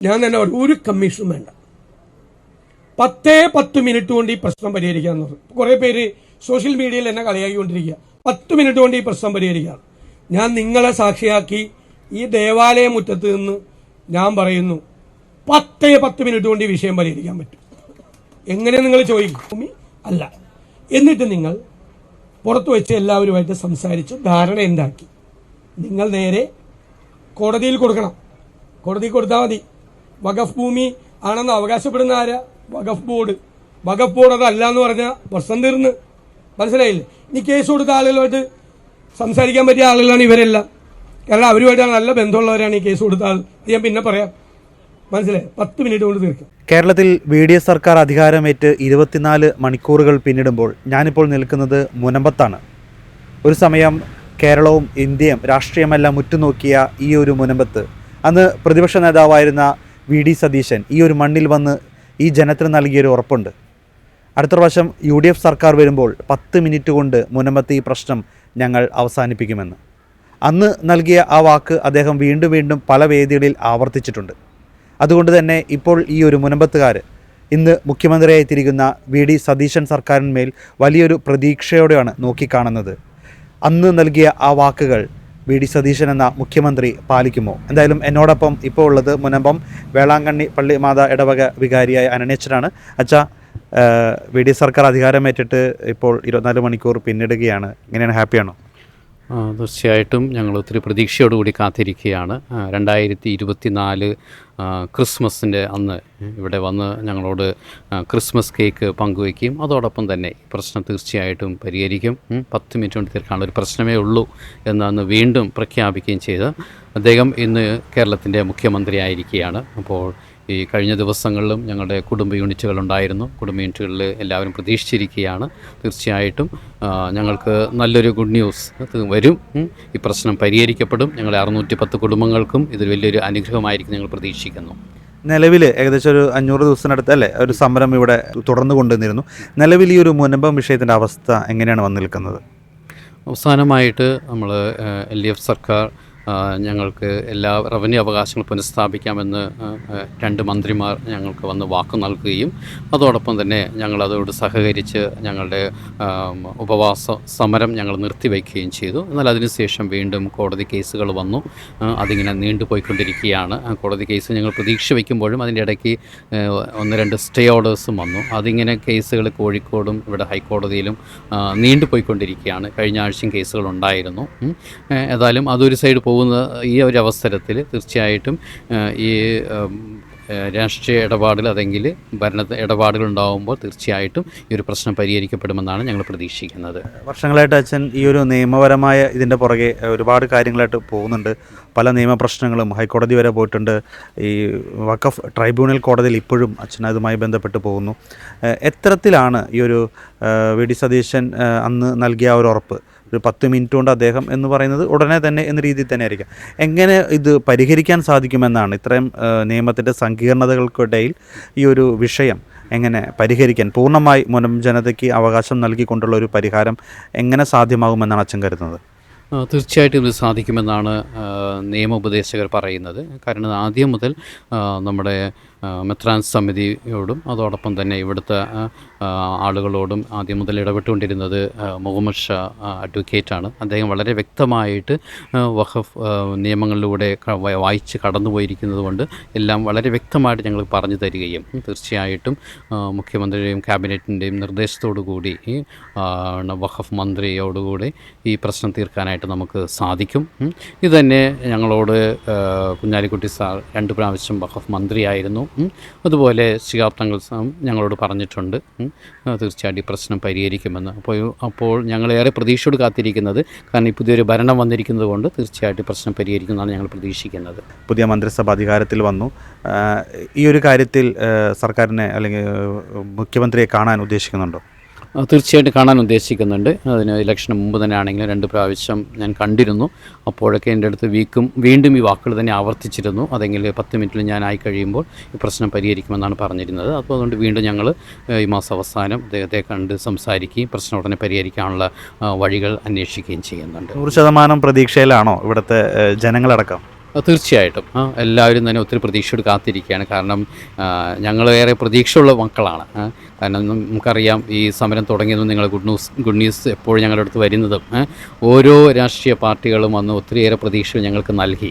ഞാൻ തന്നെ ഒരു കമ്മീഷനും വേണ്ട, 10 മിനിറ്റ് കൊണ്ട് ഈ പ്രശ്നം പരിഹരിക്കാന്ന് പറഞ്ഞു. കുറെ പേര് സോഷ്യൽ മീഡിയയിൽ എന്നെ കളിയാക്കിക്കൊണ്ടിരിക്കുക. 10 മിനിറ്റ് കൊണ്ട് ഈ പ്രശ്നം പരിഹരിക്കാം. ഞാൻ നിങ്ങളെ സാക്ഷിയാക്കി ഈ ദേവാലയ മുറ്റത്ത് നിന്ന് ഞാൻ പറയുന്നു, 10 മിനിറ്റ് കൊണ്ട് ഈ വിഷയം പരിഹരിക്കാൻ പറ്റും. എങ്ങനെ നിങ്ങൾ ചോദിക്കും? അല്ല. എന്നിട്ട് നിങ്ങൾ പുറത്തു വെച്ച് എല്ലാവരുമായിട്ട് സംസാരിച്ച് ധാരണ ഉണ്ടാക്കി നിങ്ങൾ നേരെ കോടതിയിൽ കൊടുക്കണം. കോടതിയിൽ കൊടുത്താൽ മതി. വഖഫ് ഭൂമി ആണെന്ന് അവകാശപ്പെടുന്ന ആരാ? വഖഫ് ബോർഡ്. വഖഫ് ബോർഡ് അതല്ല എന്ന് പറഞ്ഞാൽ പ്രശ്നം തീർന്ന്. മനസ്സിലായില്ലേ? ഇനി കേസ് കൊടുത്ത ആളുകളുമായിട്ട് സംസാരിക്കാൻ പറ്റിയ ആളുകളാണ് ഇവരെല്ലാം. കാരണം അവരുമായിട്ടാണ് നല്ല ബന്ധമുള്ളവരാണ് ഈ കേസ് കൊടുത്ത ആൾ. ഞാൻ പിന്നെ പറയാം. മനസ്സിലായി? 10 മിനിറ്റ് കൊണ്ട് തീർക്കും. കേരളത്തിൽ VDS സർക്കാർ അധികാരമേറ്റ് 24 മണിക്കൂറുകൾ പിന്നിടുമ്പോൾ ഞാനിപ്പോൾ നിൽക്കുന്നത് മുനമ്പത്താണ്. ഒരു സമയം കേരളവും ഇന്ത്യയും രാഷ്ട്രീയമെല്ലാം ഉറ്റുനോക്കിയ ഈ ഒരു മുനമ്പത്ത് അന്ന് പ്രതിപക്ഷ നേതാവായിരുന്ന VD സതീശൻ ഈ ഒരു മണ്ണിൽ വന്ന് ഈ ജനത്തിന് നൽകിയൊരു ഉറപ്പുണ്ട്. അടുത്ത പ്രാവശ്യം UDF സർക്കാർ വരുമ്പോൾ 10 മിനിറ്റ് കൊണ്ട് മുനമ്പത്ത് ഈ പ്രശ്നം ഞങ്ങൾ അവസാനിപ്പിക്കുമെന്ന് അന്ന് നൽകിയ ആ വാക്ക് അദ്ദേഹം വീണ്ടും വീണ്ടും പല വേദികളിൽ ആവർത്തിച്ചിട്ടുണ്ട്. അതുകൊണ്ട് തന്നെ ഇപ്പോൾ ഈ ഒരു മുനമ്പത്തുകാർ ഇന്ന് മുഖ്യമന്ത്രിയായി തിരിക്കുന്ന VD സതീശൻ സർക്കാരിന്മേൽ വലിയൊരു പ്രതീക്ഷയോടെയാണ് നോക്കിക്കാണുന്നത്. അന്ന് നൽകിയ ആ വാക്കുകൾ VD സതീശൻ എന്ന മുഖ്യമന്ത്രി പാലിക്കുമോ? എന്തായാലും എന്നോടൊപ്പം ഇപ്പോൾ ഉള്ളത് മുനമ്പം വേളാങ്കണ്ണി പള്ളി മാതാ ഇടവക വികാരിയായ അനന്യച്ചനാണ്. അച്ഛാ, VD സർക്കാർ അധികാരമേറ്റിട്ട് ഇപ്പോൾ 24 മണിക്കൂർ പിന്നിടുകയാണ്. ഇങ്ങനെയാണ്, ഹാപ്പിയാണോ? തീർച്ചയായിട്ടും ഞങ്ങൾ ഒത്തിരി പ്രതീക്ഷയോടുകൂടി കാത്തിരിക്കുകയാണ്. 2024 ക്രിസ്മസിൻ്റെ അന്ന് ഇവിടെ വന്ന് ഞങ്ങളോട് ക്രിസ്മസ് കേക്ക് പങ്കുവയ്ക്കുകയും അതോടൊപ്പം തന്നെ ഈ പ്രശ്നം തീർച്ചയായിട്ടും പരിഹരിക്കും, 10 മിനിറ്റ് കൊണ്ട് തീർക്കാനുള്ള ഒരു പ്രശ്നമേ ഉള്ളൂ എന്നന്ന് വീണ്ടും പ്രഖ്യാപിക്കുകയും ചെയ്ത് അദ്ദേഹം ഇന്ന് കേരളത്തിൻ്റെ മുഖ്യമന്ത്രി ആയിരിക്കുകയാണ്. അപ്പോൾ ഈ കഴിഞ്ഞ ദിവസങ്ങളിലും ഞങ്ങളുടെ കുടുംബ യൂണിറ്റുകളുണ്ടായിരുന്നു. കുടുംബ യൂണിറ്റുകളിൽ എല്ലാവരും പ്രതീക്ഷിച്ചിരിക്കുകയാണ്. തീർച്ചയായിട്ടും ഞങ്ങൾക്ക് നല്ലൊരു ഗുഡ് ന്യൂസ് വരും. ഈ പ്രശ്നം പരിഹരിക്കപ്പെടും. ഞങ്ങളുടെ 610 കുടുംബങ്ങൾക്കും ഇത് വലിയൊരു അനുഗ്രഹമായിരിക്കും ഞങ്ങൾ പ്രതീക്ഷിക്കുന്നു. നിലവിൽ ഏകദേശം ഒരു 500 ദിവസത്തിനടുത്ത് അല്ലേ ഒരു സമരം ഇവിടെ തുടർന്നു കൊണ്ടുവന്നിരുന്നു. നിലവിൽ ഈ ഒരു മുനമ്പം വിഷയത്തിൻ്റെ അവസ്ഥ എങ്ങനെയാണ് വന്നു നിൽക്കുന്നത്? അവസാനമായിട്ട് നമ്മൾ LDF സർക്കാർ ഞങ്ങൾക്ക് എല്ലാ റവന്യൂ അവകാശങ്ങളും പുനഃസ്ഥാപിക്കാമെന്ന് 2 മന്ത്രിമാർ ഞങ്ങൾക്ക് വന്ന് വാക്ക് നൽകുകയും അതോടൊപ്പം തന്നെ ഞങ്ങളതോട് സഹകരിച്ച് ഞങ്ങളുടെ ഉപവാസ സമരം ഞങ്ങൾ നിർത്തിവയ്ക്കുകയും ചെയ്തു. എന്നാൽ അതിനുശേഷം വീണ്ടും കോടതി കേസുകൾ വന്നു. അതിങ്ങനെ നീണ്ടുപോയിക്കൊണ്ടിരിക്കുകയാണ്. കോടതി കേസ് ഞങ്ങൾ പ്രതീക്ഷ വയ്ക്കുമ്പോഴും അതിൻ്റെ ഇടയ്ക്ക് 1-2 സ്റ്റേ ഓർഡേഴ്സും വന്നു. അതിങ്ങനെ കേസുകൾ കോഴിക്കോടും ഇവിടെ ഹൈക്കോടതിയിലും നീണ്ടുപോയിക്കൊണ്ടിരിക്കുകയാണ്. കഴിഞ്ഞ ആഴ്ചയും കേസുകളുണ്ടായിരുന്നു. ഏതായാലും അതൊരു സൈഡ് പോകുന്ന ഈ ഒരു അവസരത്തിൽ തീർച്ചയായിട്ടും ഈ രാഷ്ട്രീയ ഇടപാടിൽ അതെങ്കിൽ ഭരണ ഇടപാടുകൾ ഉണ്ടാകുമ്പോൾ തീർച്ചയായിട്ടും ഈ ഒരു പ്രശ്നം പരിഹരിക്കപ്പെടുമെന്നാണ് ഞങ്ങൾ പ്രതീക്ഷിക്കുന്നത്. വർഷങ്ങളായിട്ട് അച്ഛൻ ഈ ഒരു നിയമപരമായ ഇതിൻ്റെ പുറകെ ഒരുപാട് കാര്യങ്ങളായിട്ട് പോകുന്നുണ്ട്. പല നിയമപ്രശ്നങ്ങളും ഹൈക്കോടതി വരെ പോയിട്ടുണ്ട്. ഈ വഖഫ് ട്രൈബ്യൂണൽ കോടതിയിൽ ഇപ്പോഴും അച്ഛൻ അതുമായി ബന്ധപ്പെട്ട് പോകുന്നു. എത്തരത്തിലാണ് ഈ ഒരു VD സതീശൻ അന്ന് നൽകിയ ഒരു ഉറപ്പ്, ഒരു 10 മിനിറ്റ് കൊണ്ട് അദ്ദേഹം എന്ന് പറയുന്നത് ഉടനെ തന്നെ എന്ന രീതിയിൽ തന്നെ ആയിരിക്കും, എങ്ങനെ ഇത് പരിഹരിക്കാൻ സാധിക്കുമെന്നാണ് ഇത്രയും നിയമത്തിൻ്റെ സങ്കീർണതകൾക്കിടയിൽ ഈ ഒരു വിഷയം എങ്ങനെ പരിഹരിക്കാൻ പൂർണ്ണമായി മുനം ജനതയ്ക്ക് അവകാശം നൽകിക്കൊണ്ടുള്ള ഒരു പരിഹാരം എങ്ങനെ സാധ്യമാകുമെന്നാണ് അച്ഛൻ കരുതുന്നത്? തീർച്ചയായിട്ടും ഇത് സാധിക്കുമെന്നാണ് നിയമോപദേശകർ പറയുന്നത്. കാരണം ആദ്യം മുതൽ നമ്മുടെ മെത്രാൻ സമിതിയോടും അതോടൊപ്പം തന്നെ ഇവിടുത്തെ ആളുകളോടും ആദ്യം മുതൽ ഇടപെട്ടുകൊണ്ടിരുന്നത് മുഹമ്മദ് ഷാ അഡ്വക്കേറ്റാണ്. അദ്ദേഹം വളരെ വ്യക്തമായിട്ട് വഖഫ് നിയമങ്ങളിലൂടെ വായിച്ച് കടന്നുപോയിരിക്കുന്നത് കൊണ്ട് എല്ലാം വളരെ വ്യക്തമായിട്ട് ഞങ്ങൾ പറഞ്ഞു തരികയും തീർച്ചയായിട്ടും മുഖ്യമന്ത്രിയുടെയും ക്യാബിനറ്റിൻ്റെയും നിർദ്ദേശത്തോടു കൂടി വഖഫ് മന്ത്രിയോടുകൂടി ഈ പ്രശ്നം തീർക്കാനായിട്ട് നമുക്ക് സാധിക്കും. ഇതുതന്നെ ഞങ്ങളോട് കുഞ്ഞാലിക്കുട്ടി സാർ 2 പ്രാവശ്യം വഖഫ് മന്ത്രിയായിരുന്നു. അതുപോലെ ശിഹാബ് തങ്ങൾ ഞങ്ങളോട് പറഞ്ഞിട്ടുണ്ട് തീർച്ചയായിട്ടും ഈ പ്രശ്നം പരിഹരിക്കുമെന്ന്. അപ്പോൾ ഞങ്ങളേറെ പ്രതീക്ഷയോട് കാത്തിരിക്കുന്നത്, കാരണം ഈ പുതിയൊരു ഭരണം വന്നിരിക്കുന്നത് കൊണ്ട് തീർച്ചയായിട്ടും പ്രശ്നം പരിഹരിക്കുമെന്നാണ് ഞങ്ങൾ പ്രതീക്ഷിക്കുന്നത്. പുതിയ മന്ത്രിസഭ അധികാരത്തിൽ വന്നു. ഈ ഒരു കാര്യത്തിൽ സർക്കാരിനെ അല്ലെങ്കിൽ മുഖ്യമന്ത്രിയെ കാണാൻ ഉദ്ദേശിക്കുന്നുണ്ടോ? തീർച്ചയായിട്ടും കാണാൻ ഉദ്ദേശിക്കുന്നുണ്ട്. അതിന് ഇലക്ഷന് മുമ്പ് തന്നെ ആണെങ്കിലും 2 പ്രാവശ്യം ഞാൻ കണ്ടിരുന്നു. അപ്പോഴൊക്കെ എൻ്റെ അടുത്ത് വീണ്ടും ഈ വാക്കുകൾ തന്നെ ആവർത്തിച്ചിരുന്നു. അതെങ്കിൽ 10 മിനിറ്റിൽ ഞാനായി കഴിയുമ്പോൾ ഈ പ്രശ്നം പരിഹരിക്കുമെന്നാണ് പറഞ്ഞിരുന്നത്. അപ്പോൾ അതുകൊണ്ട് വീണ്ടും ഞങ്ങൾ ഈ മാസം അവസാനം അദ്ദേഹത്തെ കണ്ട് സംസാരിക്കുകയും പ്രശ്നം ഉടനെ പരിഹരിക്കാനുള്ള വഴികൾ അന്വേഷിക്കുകയും ചെയ്യുന്നുണ്ട്. 100% പ്രതീക്ഷയിലാണോ ഇവിടുത്തെ ജനങ്ങളടക്കം? തീർച്ചയായിട്ടും എല്ലാവരും തന്നെ ഒത്തിരി പ്രതീക്ഷയോട് കാത്തിരിക്കുകയാണ്. കാരണം ഞങ്ങൾ ഏറെ പ്രതീക്ഷയുള്ള മക്കളാണ്. കാരണം നമുക്കറിയാം ഈ സമരം തുടങ്ങിയതും നിങ്ങൾ ഗുഡ് ന്യൂസ് എപ്പോഴും ഞങ്ങളുടെ അടുത്ത് വരുന്നതും ഓരോ രാഷ്ട്രീയ പാർട്ടികളും വന്ന് ഒത്തിരിയേറെ പ്രതീക്ഷകൾ ഞങ്ങൾക്ക് നൽകി.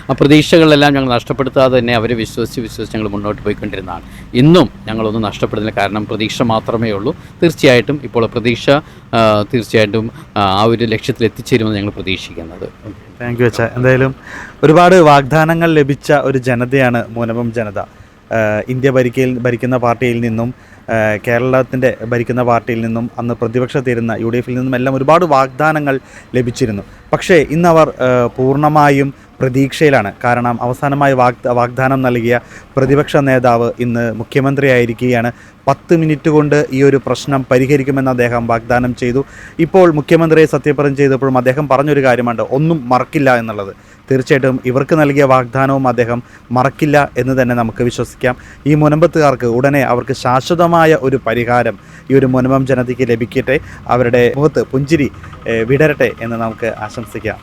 ആ പ്രതീക്ഷകളെല്ലാം ഞങ്ങൾ നഷ്ടപ്പെടുത്താതെ തന്നെ അവരെ വിശ്വസിച്ച് ഞങ്ങൾ മുന്നോട്ട് പോയിക്കൊണ്ടിരുന്നതാണ്. ഇന്നും ഞങ്ങളൊന്നും നഷ്ടപ്പെടുന്നില്ല. കാരണം പ്രതീക്ഷ മാത്രമേ ഉള്ളൂ. തീർച്ചയായിട്ടും ഇപ്പോൾ പ്രതീക്ഷ തീർച്ചയായിട്ടും ആ ഒരു ലക്ഷ്യത്തിൽ എത്തിച്ചേരുമെന്ന് ഞങ്ങൾ പ്രതീക്ഷിക്കുന്നത്. താങ്ക് യു അച്ഛാ. എന്തായാലും ഒരുപാട് വാഗ്ദാനങ്ങൾ ലഭിച്ച ഒരു ജനതയാണ് മുനമ്പം ജനത. ഇന്ത്യ ഭരിക്കുന്ന പാർട്ടിയിൽ നിന്നും കേരളത്തിൻ്റെ ഭരിക്കുന്ന പാർട്ടിയിൽ നിന്നും അന്ന് പ്രതിപക്ഷത്തിരുന്ന UDF നിന്നും എല്ലാം ഒരുപാട് വാഗ്ദാനങ്ങൾ ലഭിച്ചിരുന്നു. പക്ഷേ ഇന്നവർ പൂർണ്ണമായും പ്രതീക്ഷയിലാണ്. കാരണം അവസാനമായി വാഗ്ദാനം നൽകിയ പ്രതിപക്ഷ നേതാവ് ഇന്ന് മുഖ്യമന്ത്രിയായിരിക്കുകയാണ്. 10 മിനിറ്റ് കൊണ്ട് ഈ ഒരു പ്രശ്നം പരിഹരിക്കുമെന്ന് അദ്ദേഹം വാഗ്ദാനം ചെയ്തു. ഇപ്പോൾ മുഖ്യമന്ത്രിയെ സത്യപ്രതിജ്ഞ ചെയ്തപ്പോഴും അദ്ദേഹം പറഞ്ഞൊരു കാര്യമുണ്ട്, ഒന്നും മറക്കില്ല എന്നുള്ളത്. തീർച്ചയായിട്ടും ഇവർക്ക് നൽകിയ വാഗ്ദാനവും അദ്ദേഹം മറക്കില്ല എന്ന് തന്നെ നമുക്ക് വിശ്വസിക്കാം. ഈ മുനമ്പത്തുകാർക്ക് ഉടനെ അവർക്ക് ശാശ്വതമായ ഒരു പരിഹാരം ഈ ഒരു മുനമ്പം ജനതയ്ക്ക് ലഭിക്കട്ടെ. അവരുടെ മുഖത്ത് പുഞ്ചിരി വിടരട്ടെ എന്ന് നമുക്ക് ആശംസിക്കാം.